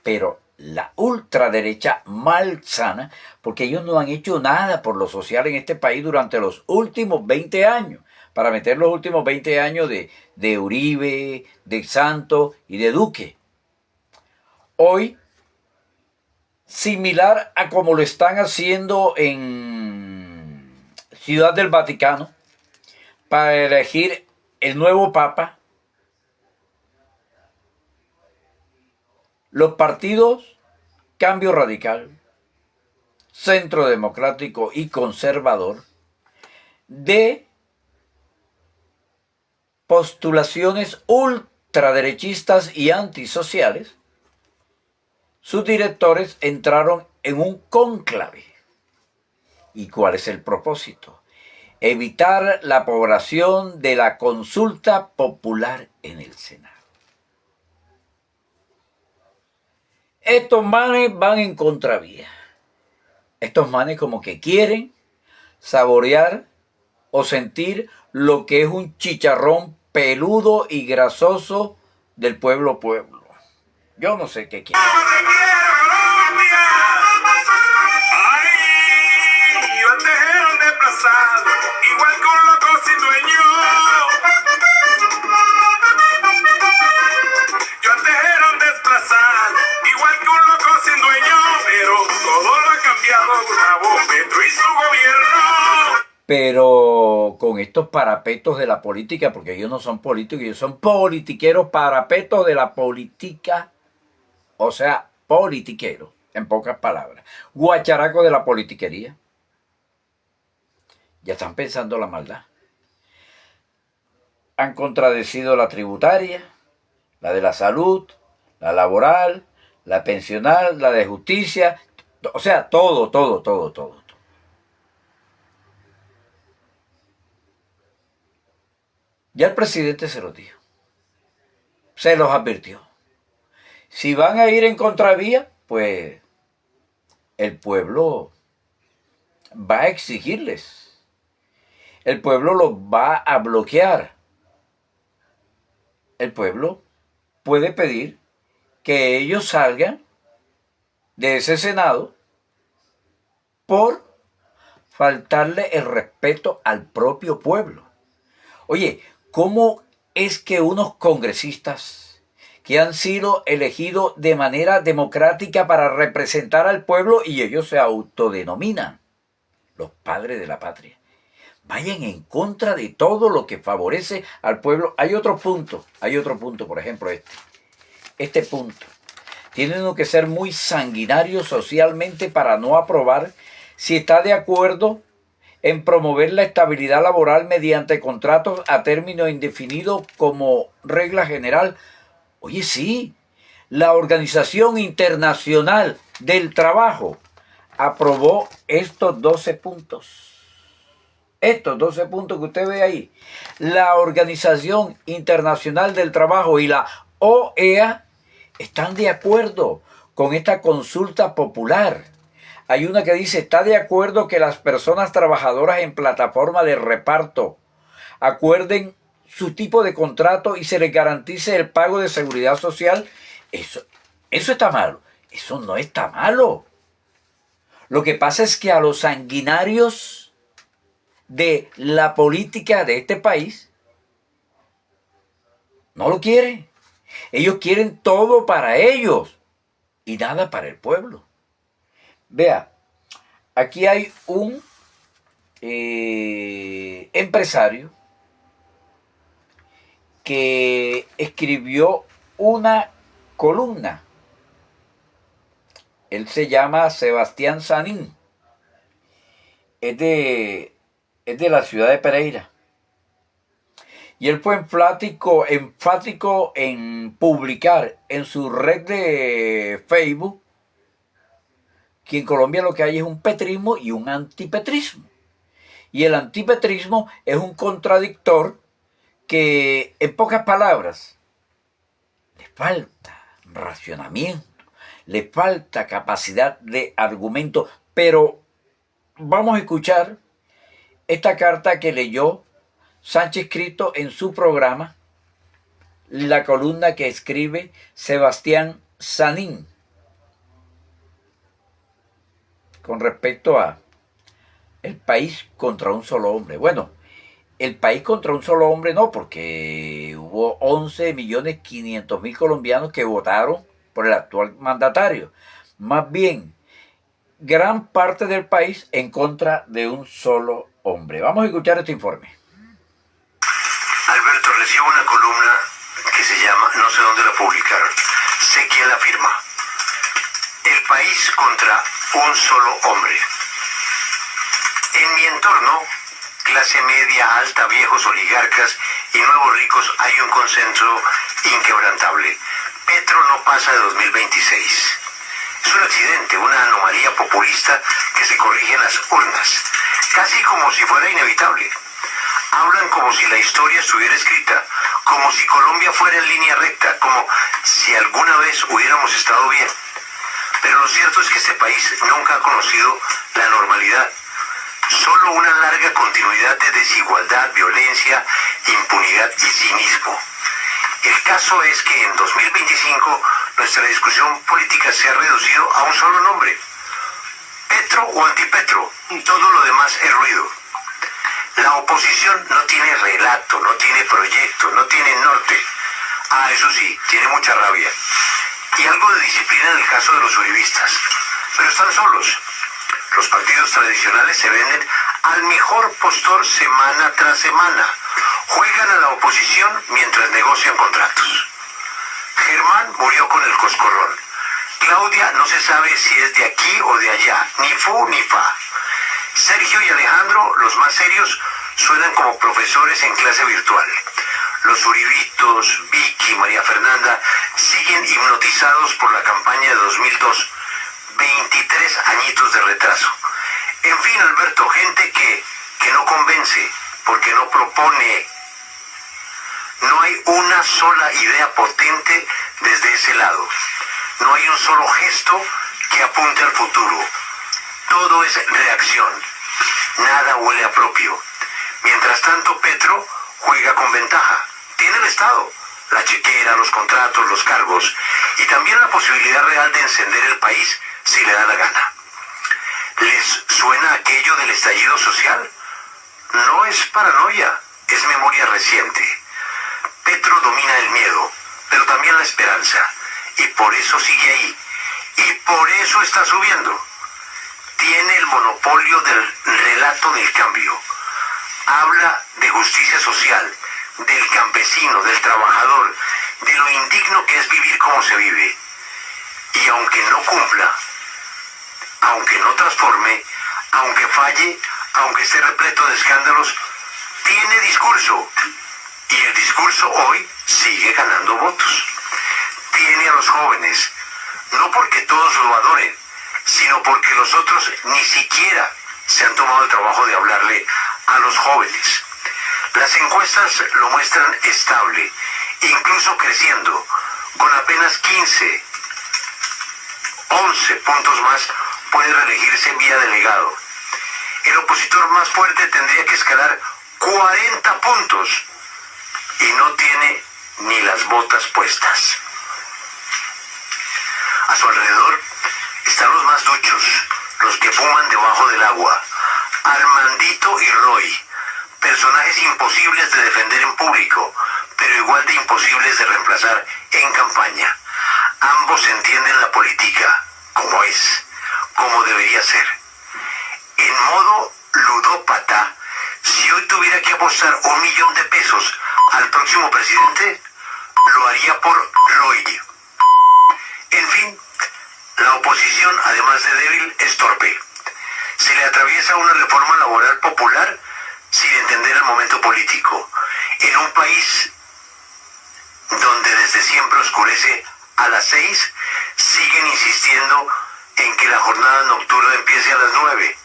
Pero la ultraderecha malsana, porque ellos no han hecho nada por lo social en este país durante los últimos 20 años. para meter los últimos 20 años de Uribe, de Santos y de Duque. Hoy, similar a como lo están haciendo en Ciudad del Vaticano, para elegir el nuevo Papa, los partidos Cambio Radical, Centro Democrático y Conservador, de postulaciones ultraderechistas y antisociales, sus directores entraron en un cónclave. ¿Y cuál es el propósito? Evitar la aprobación de la consulta popular en el Senado. Estos manes van en contravía. Estos manes como que quieren saborear o sentir lo que es un chicharrón peludo y grasoso del pueblo. Yo no sé qué quieren. Igual que un loco sin dueño. Yo antes era un desplazado, igual que un loco sin dueño, pero todo lo ha cambiado Gustavo Petro y su gobierno. Pero con estos parapetos de la política, porque ellos no son políticos, ellos son politiqueros, parapetos de la política, o sea, politiqueros, en pocas palabras, guacharacos de la politiquería. Ya están pensando la maldad. Han contradecido la tributaria, la de la salud, la laboral, la pensional, la de justicia, o sea, todo. Ya el presidente se los dijo, se los advirtió. Si van a ir en contravía, pues el pueblo va a exigirles. El pueblo los va a bloquear. El pueblo puede pedir que ellos salgan de ese Senado por faltarle el respeto al propio pueblo. Oye, ¿cómo es que unos congresistas que han sido elegidos de manera democrática para representar al pueblo y ellos se autodenominan los padres de la patria, vayan en contra de todo lo que favorece al pueblo? Hay otro punto, por ejemplo este punto. Tiene uno que ser muy sanguinario socialmente para no aprobar si está de acuerdo en promover la estabilidad laboral mediante contratos a término indefinido como regla general. Oye, sí, la Organización Internacional del Trabajo aprobó estos 12 puntos. Estos 12 puntos que usted ve ahí. La Organización Internacional del Trabajo y la OEA están de acuerdo con esta consulta popular. Hay una que dice, está de acuerdo que las personas trabajadoras en plataforma de reparto acuerden su tipo de contrato y se les garantice el pago de seguridad social. Eso está malo. Eso no está malo. Lo que pasa es que a los sanguinarios de la política de este país no lo quieren. Ellos quieren todo para ellos y nada para el pueblo. Vea, aquí hay un empresario que escribió una columna. Él se llama Sebastián Sanín. Es de la ciudad de Pereira. Y él fue enfático en publicar en su red de Facebook que en Colombia lo que hay es un petrismo y un antipetrismo. Y el antipetrismo es un contradictor que, en pocas palabras, le falta racionamiento, le falta capacidad de argumento. Pero vamos a escuchar esta carta que leyó Sánchez Cristo en su programa, la columna que escribe Sebastián Sanín con respecto a el país contra un solo hombre. Bueno, el país contra un solo hombre no, porque hubo 11.500.000 colombianos que votaron por el actual mandatario. Más bien, gran parte del país en contra de un solo hombre. Vamos a escuchar este informe. Alberto, recibo una columna que se llama, no sé dónde la publicaron, sé quién la firma. El país contra un solo hombre. En mi entorno, clase media, alta, viejos, oligarcas y nuevos ricos, hay un consenso inquebrantable. Petro no pasa de 2026. Es un accidente, una anomalía populista que se corrige en las urnas, casi como si fuera inevitable. Hablan como si la historia estuviera escrita, como si Colombia fuera en línea recta, como si alguna vez hubiéramos estado bien. Pero lo cierto es que este país nunca ha conocido la normalidad. Solo una larga continuidad de desigualdad, violencia, impunidad y cinismo. El caso es que en 2025 nuestra discusión política se ha reducido a un solo nombre: Petro o antipetro. Todo lo demás es ruido. La oposición no tiene relato, no tiene proyecto, no tiene norte. Eso sí, tiene mucha rabia. Y algo de disciplina en el caso de los uribistas. Pero están solos. Los partidos tradicionales se venden al mejor postor semana tras semana. Juegan a la oposición mientras negocian contratos. Germán murió con el coscorrón. Claudia no se sabe si es de aquí o de allá, ni fu ni fa. Sergio y Alejandro, los más serios, suenan como profesores en clase virtual. Los uribitos, Vicky, María Fernanda, siguen hipnotizados por la campaña de 2002. 23 añitos de retraso. En fin, Alberto, gente que no convence, porque no propone. No hay una sola idea potente desde ese lado. No hay un solo gesto que apunte al futuro. Todo es reacción. Nada huele a propio. Mientras tanto, Petro juega con ventaja. Tiene el Estado, la chequera, los contratos, los cargos y también la posibilidad real de encender el país si le da la gana. ¿Les suena aquello del estallido social? No es paranoia, es memoria reciente. Petro domina el miedo, pero también la esperanza, y por eso sigue ahí, y por eso está subiendo. Tiene el monopolio del relato del cambio. Habla de justicia social, del campesino, del trabajador, de lo indigno que es vivir como se vive. Y aunque no cumpla, aunque no transforme, aunque falle, aunque esté repleto de escándalos, tiene discurso. Y el discurso hoy sigue ganando votos. Tiene a los jóvenes, no porque todos lo adoren, sino porque los otros ni siquiera se han tomado el trabajo de hablarle a los jóvenes. Las encuestas lo muestran estable, incluso creciendo, con apenas 15, 11 puntos más puede reelegirse vía delegado. El opositor más fuerte tendría que escalar 40 puntos y no tiene ni las botas puestas. A su alrededor están los más duchos, los que fuman debajo del agua, Armandito y Roy, personajes imposibles de defender en público, pero igual de imposibles de reemplazar en campaña. Ambos entienden la política como es, como debería ser. En modo ludópata, si hoy tuviera que apostar $1 millón al próximo presidente, lo haría por Roy. En fin, la oposición, además de débil, es torpe. Se le atraviesa una reforma laboral popular sin entender el momento político. En un país donde desde siempre oscurece a las 6, siguen insistiendo en que la jornada nocturna empiece a las 9,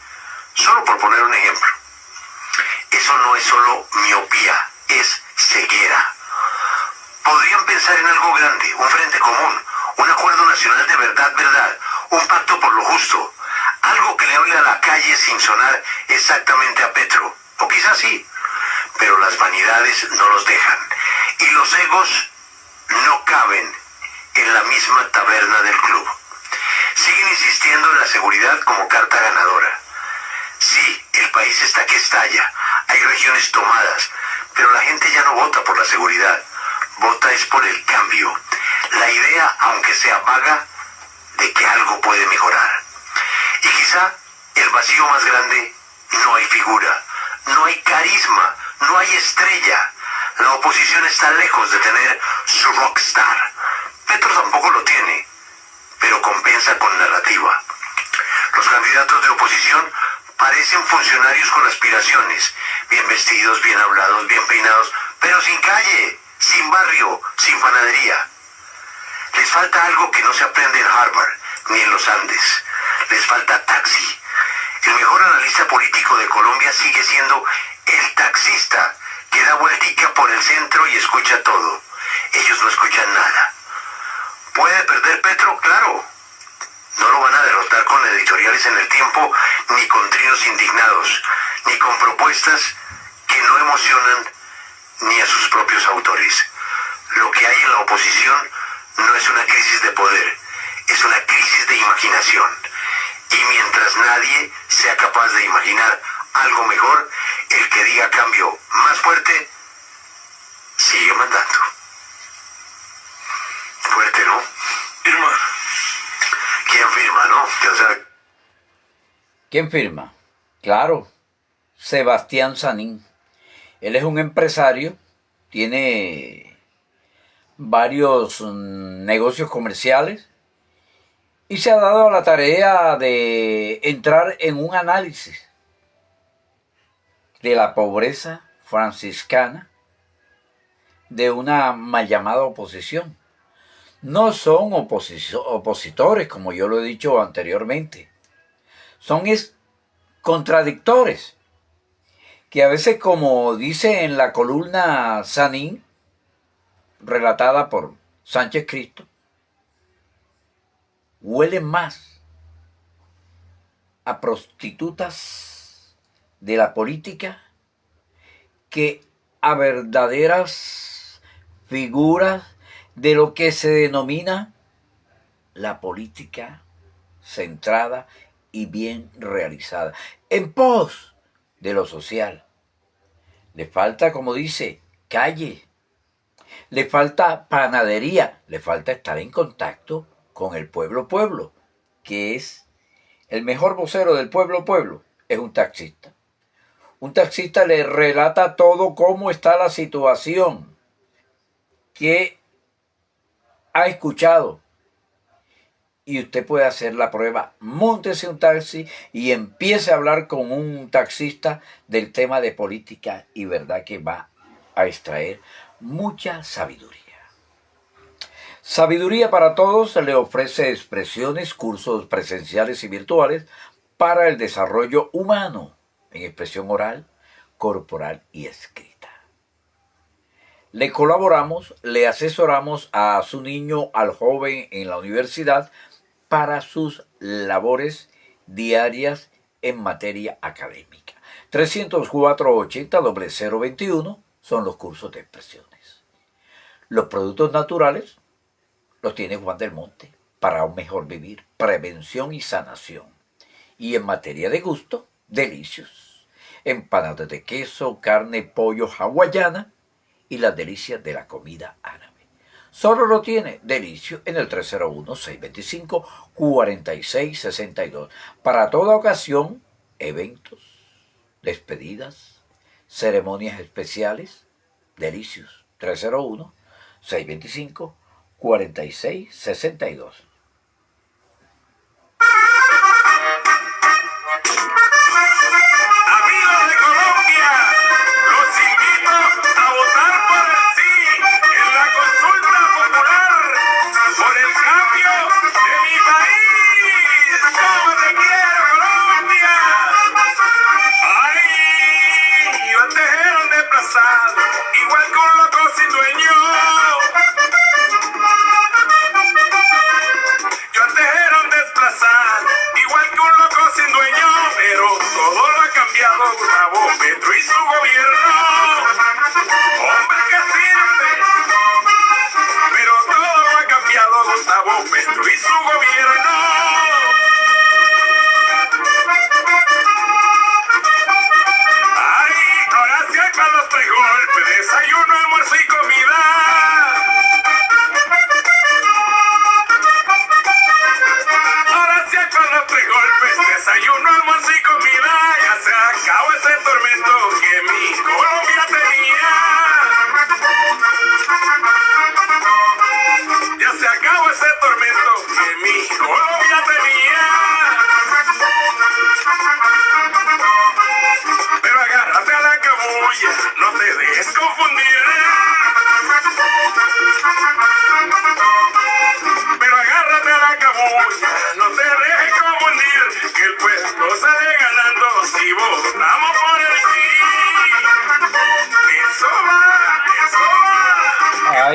solo por poner un ejemplo. Eso no es solo miopía, es ceguera. Podrían pensar en algo grande, un frente común, un acuerdo nacional de verdad, un pacto por lo justo, algo que le hable a la calle sin sonar exactamente a Petro, o quizás sí, pero las vanidades no los dejan, y los egos no caben en la misma taberna del club. Siguen insistiendo en la seguridad como carta ganadora. Sí, el país está que estalla. Hay regiones tomadas, pero la gente ya no vota por la seguridad, vota es por el cambio. La idea, aunque sea vaga, de que algo puede mejorar. Y quizá el vacío más grande, no hay figura, no hay carisma, no hay estrella. La oposición está lejos de tener su rockstar. Petro tampoco lo tiene, pero compensa con narrativa. Los candidatos de oposición parecen funcionarios con aspiraciones, bien vestidos, bien hablados, bien peinados, pero sin calle, sin barrio, sin panadería. Les falta algo que no se aprende en Harvard ni en los Andes. Les falta taxi. El mejor analista político de Colombia sigue siendo el taxista que da vueltica por el centro y escucha todo. Ellos no escuchan nada. ¿Puede perder Petro? Claro. No lo van a derrotar con editoriales en El Tiempo, ni con trinos indignados, ni con propuestas que no emocionan ni a sus propios autores. Lo que hay en la oposición no es una crisis de poder, es una crisis de imaginación. Y mientras nadie sea capaz de imaginar algo mejor, el que diga cambio más fuerte, sigue mandando. Fuerte, ¿no? Firma. ¿Quién firma, no? O sea, ¿quién firma? Claro, Sebastián Sanín. Él es un empresario, tiene varios negocios comerciales y se ha dado a la tarea de entrar en un análisis de la pobreza franciscana de una mal llamada oposición. No son opositores, como yo lo he dicho anteriormente. Son contradictores, que a veces, como dice en la columna Sanín, relatada por Sánchez Cristo, huelen más a prostitutas de la política que a verdaderas figuras de lo que se denomina la política centrada y bien realizada, en pos de lo social. Le falta, como dice, calle, le falta panadería, le falta estar en contacto con el pueblo, que es el mejor vocero del pueblo, es un taxista. Un taxista le relata todo cómo está la situación, que ha escuchado. Y usted puede hacer la prueba, móntese un taxi y empiece a hablar con un taxista del tema de política y verdad que va a extraer mucha sabiduría. Sabiduría para Todos le ofrece expresiones, cursos presenciales y virtuales para el desarrollo humano en expresión oral, corporal y escrita. Le colaboramos, le asesoramos a su niño, al joven en la universidad para sus labores diarias en materia académica. 304-80-0021 son los cursos de expresiones. Los productos naturales los tiene Juan del Monte para un mejor vivir, prevención y sanación. Y en materia de gusto, delicios. Empanadas de queso, carne, pollo hawaiana y las delicias de la comida árabe. Solo lo tiene Delicio en el 301-625-4662. Para toda ocasión, eventos, despedidas, ceremonias especiales, Delicios 301-625-4662. Igual que un loco sin dueño. Yo antes era un desplazado, igual que un loco sin dueño, pero todo lo ha cambiado Gustavo Petro y su gobierno. Hombre que sirve, pero todo lo ha cambiado Gustavo Petro y su gobierno. Ay, ay.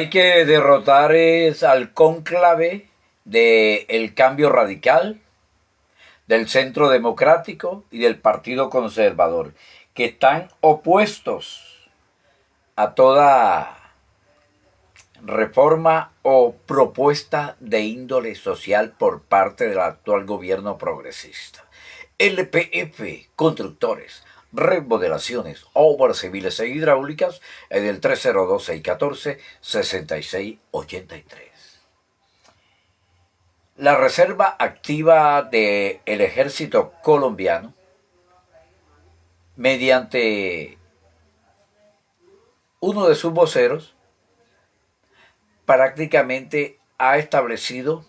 hay que derrotar al cónclave del Cambio Radical, del Centro Democrático y del Partido Conservador, que están opuestos a toda reforma o propuesta de índole social por parte del actual gobierno progresista. LPF Constructores, remodelaciones, obras civiles e hidráulicas en el 302-614-6683. La Reserva Activa del Ejército Colombiano, mediante uno de sus voceros, prácticamente ha establecido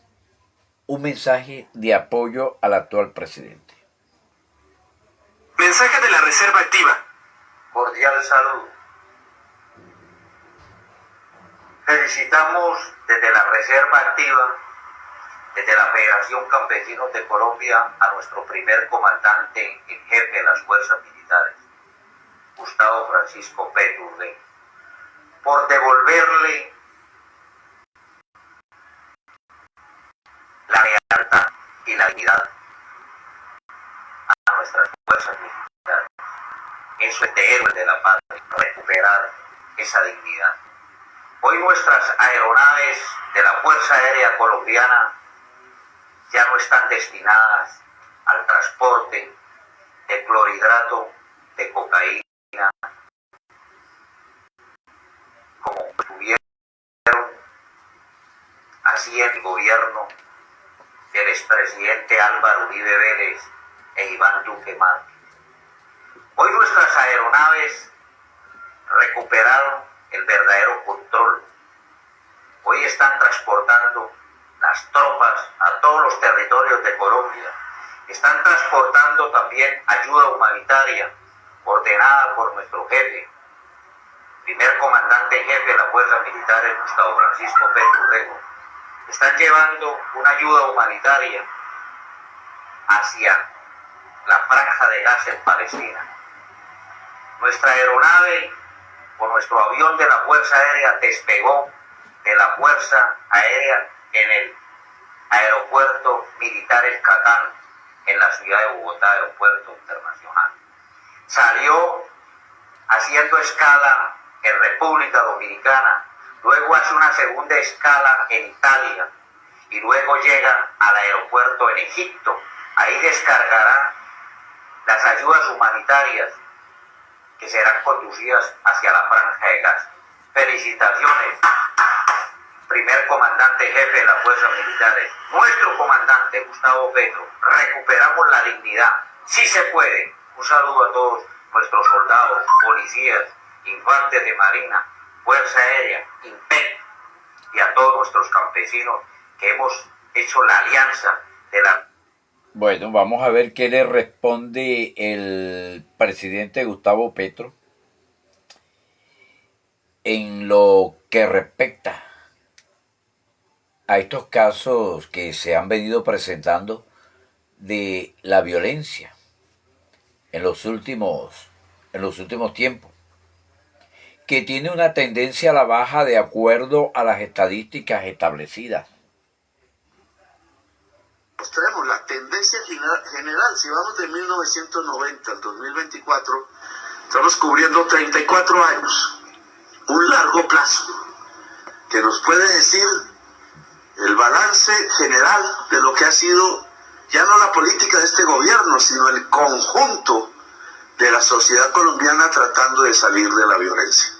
un mensaje de apoyo al actual presidente. Mensaje de la Reserva Activa. Cordial saludo. Felicitamos desde la Reserva Activa, desde la Federación Campesinos de Colombia, a nuestro primer comandante en jefe de las fuerzas militares, Gustavo Francisco Petro Urrego, por devolverle la lealtad y la dignidad a nuestras fuerzas militares. Eso es de héroes de la patria, recuperar esa dignidad. Hoy nuestras aeronaves de la Fuerza Aérea Colombiana ya no están destinadas al transporte de clorhidrato de cocaína, como estuvieron así el gobierno del expresidente Álvaro Uribe Vélez e Iván Duque Márquez. Hoy nuestras aeronaves recuperaron el verdadero control. Hoy están transportando las tropas a todos los territorios de Colombia. Están transportando también ayuda humanitaria ordenada por nuestro jefe, primer comandante jefe de las fuerzas militares, Gustavo Francisco Petro Urrego. Están llevando una ayuda humanitaria hacia la franja de Gaza en Palestina. Nuestra aeronave o nuestro avión de la Fuerza Aérea despegó de la Fuerza Aérea en el aeropuerto militar El Catán, en la ciudad de Bogotá, aeropuerto internacional. Salió haciendo escala en República Dominicana, luego hace una segunda escala en Italia y luego llega al aeropuerto en Egipto. Ahí descargará las ayudas humanitarias que serán conducidas hacia la franja de Gaza. Felicitaciones, primer comandante jefe de las fuerzas militares, nuestro comandante Gustavo Petro. Recuperamos la dignidad, sí se puede. Un saludo a todos nuestros soldados, policías, infantes de marina, fuerza aérea, INPEC, y a todos nuestros campesinos que hemos hecho la alianza de la... Bueno, vamos a ver qué le responde el presidente Gustavo Petro en lo que respecta a estos casos que se han venido presentando de la violencia en los últimos tiempos, que tiene una tendencia a la baja de acuerdo a las estadísticas establecidas. Mostremos la tendencia general. Si vamos de 1990 al 2024, estamos cubriendo 34 años, un largo plazo, que nos puede decir el balance general de lo que ha sido ya no la política de este gobierno, sino el conjunto de la sociedad colombiana tratando de salir de la violencia.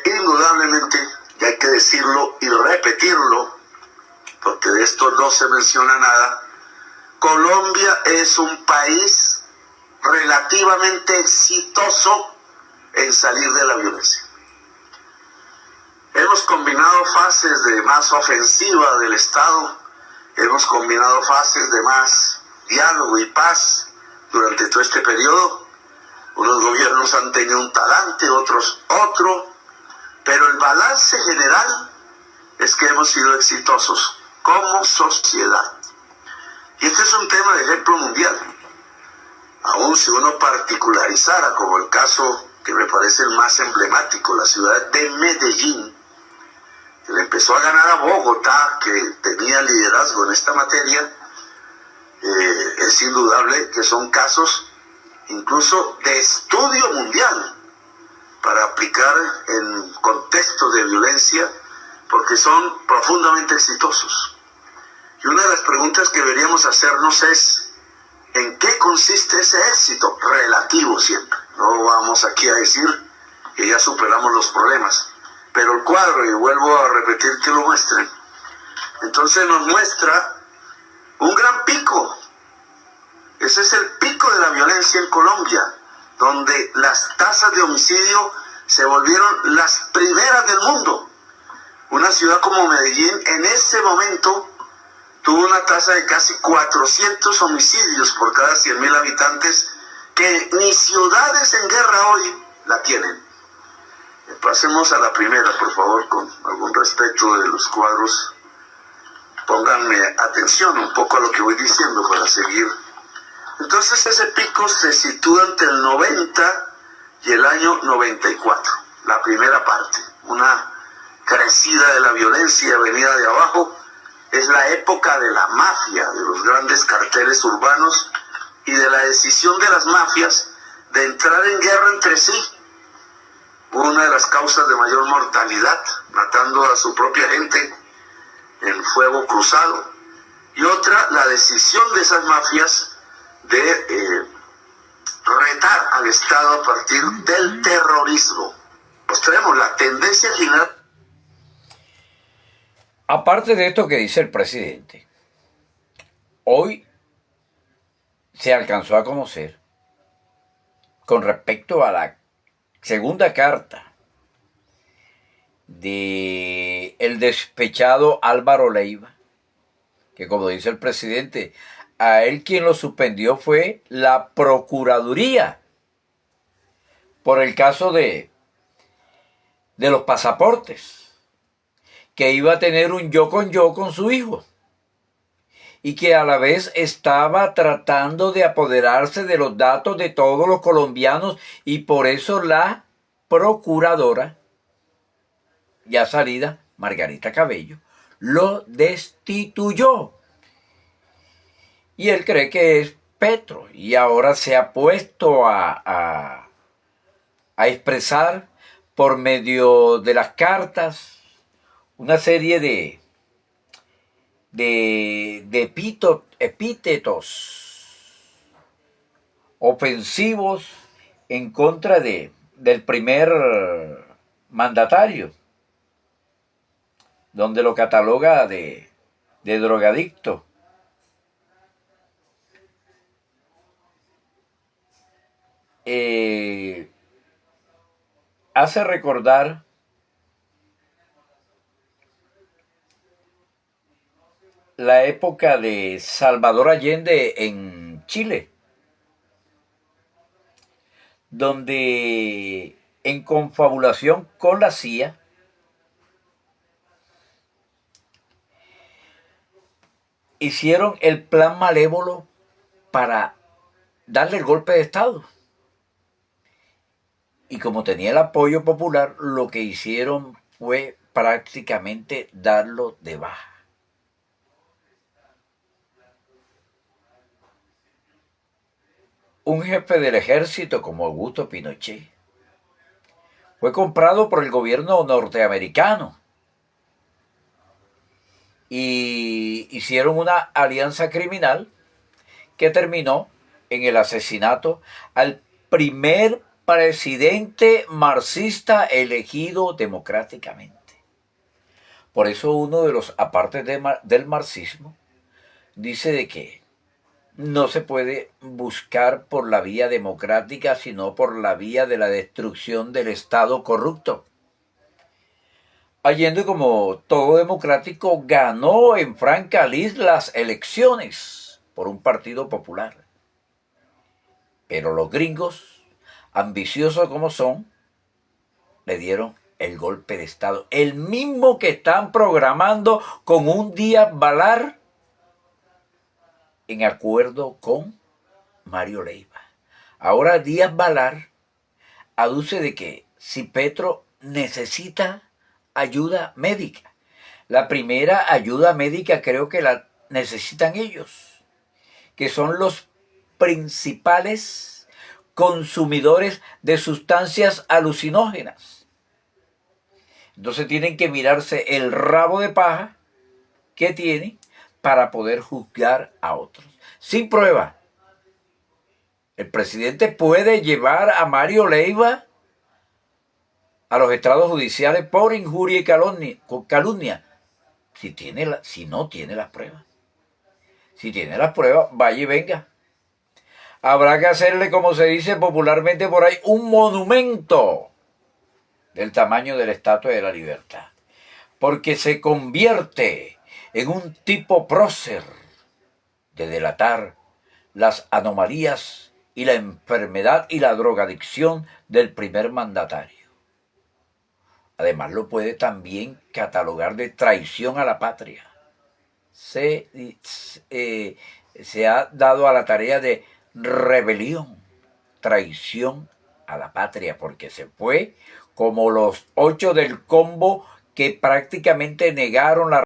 Indudablemente, y hay que decirlo y repetirlo, porque de esto no se menciona nada, Colombia es un país relativamente exitoso en salir de la violencia. Hemos combinado fases de más ofensiva del Estado, hemos combinado fases de más diálogo y paz durante todo este periodo. Unos gobiernos han tenido un talante, otros otro, pero el balance general es que hemos sido exitosos como sociedad. Y este es un tema de ejemplo mundial. Aún si uno particularizara, como el caso que me parece el más emblemático, la ciudad de Medellín, empezó a ganar a Bogotá, que tenía liderazgo en esta materia, es indudable que son casos incluso de estudio mundial para aplicar en contextos de violencia, porque son profundamente exitosos. Y una de las preguntas que deberíamos hacernos es: ¿en qué consiste ese éxito? Relativo siempre. No vamos aquí a decir que ya superamos los problemas, pero el cuadro, y vuelvo a repetir que lo muestren, entonces nos muestra un gran pico. Ese es el pico de la violencia en Colombia, donde las tasas de homicidio se volvieron las primeras del mundo. Una ciudad como Medellín en ese momento tuvo una tasa de casi 400 homicidios por cada 100.000 habitantes, que ni ciudades en guerra hoy la tienen. Pasemos a la primera, por favor, con algún respeto de los cuadros. Pónganme atención un poco a lo que voy diciendo para seguir. Entonces ese pico se sitúa entre el 90 y el año 94, la primera parte. Una crecida de la violencia venida de abajo. Es la época de la mafia, de los grandes carteles urbanos y de la decisión de las mafias de entrar en guerra entre sí. Una de las causas de mayor mortalidad, matando a su propia gente en fuego cruzado. Y otra, la decisión de esas mafias de retar al Estado a partir del terrorismo. Mostremos la tendencia general. Aparte de esto que dice el presidente, hoy se alcanzó a conocer con respecto a la segunda carta de el despechado Álvaro Leiva, que, como dice el presidente, a él quien lo suspendió fue la Procuraduría por el caso de los pasaportes, que iba a tener un yo con su hijo y que a la vez estaba tratando de apoderarse de los datos de todos los colombianos, y por eso la procuradora ya salida, Margarita Cabello, lo destituyó. Y él cree que es Petro, y ahora se ha puesto a expresar por medio de las cartas una serie de epítetos ofensivos en contra del primer mandatario, donde lo cataloga de drogadicto. Hace recordar la época de Salvador Allende en Chile, donde en confabulación con la CIA hicieron el plan malévolo para darle el golpe de Estado. Y como tenía el apoyo popular, lo que hicieron fue prácticamente darlo de baja. Un jefe del ejército como Augusto Pinochet fue comprado por el gobierno norteamericano y hicieron una alianza criminal que terminó en el asesinato al primer presidente marxista elegido democráticamente. Por eso uno de los apartes del marxismo dice de que no se puede buscar por la vía democrática, sino por la vía de la destrucción del Estado corrupto. Allende, como todo democrático, ganó en franca lid las elecciones por un partido popular. Pero los gringos, ambiciosos como son, le dieron el golpe de Estado. El mismo que están programando con un Díaz Balar en acuerdo con Mario Leiva. Ahora Díaz Balar aduce de que si Petro necesita ayuda médica, La primera ayuda médica creo que la necesitan ellos, que son los principales consumidores de sustancias alucinógenas. Entonces tienen que mirarse el rabo de paja que tienen para poder juzgar a otros. Sin prueba. El presidente puede llevar a Mario Leiva a los estrados judiciales por injuria y calumnia. Si no tiene las pruebas. Si tiene las pruebas, vaya y venga. Habrá que hacerle, como se dice popularmente por ahí, un monumento del tamaño de la Estatua de la Libertad. Porque se convierte en un tipo prócer de delatar las anomalías y la enfermedad y la drogadicción del primer mandatario. Además lo puede también catalogar de traición a la patria. Se ha dado a la tarea de rebelión, traición a la patria, porque se fue como los 8 del combo que prácticamente negaron la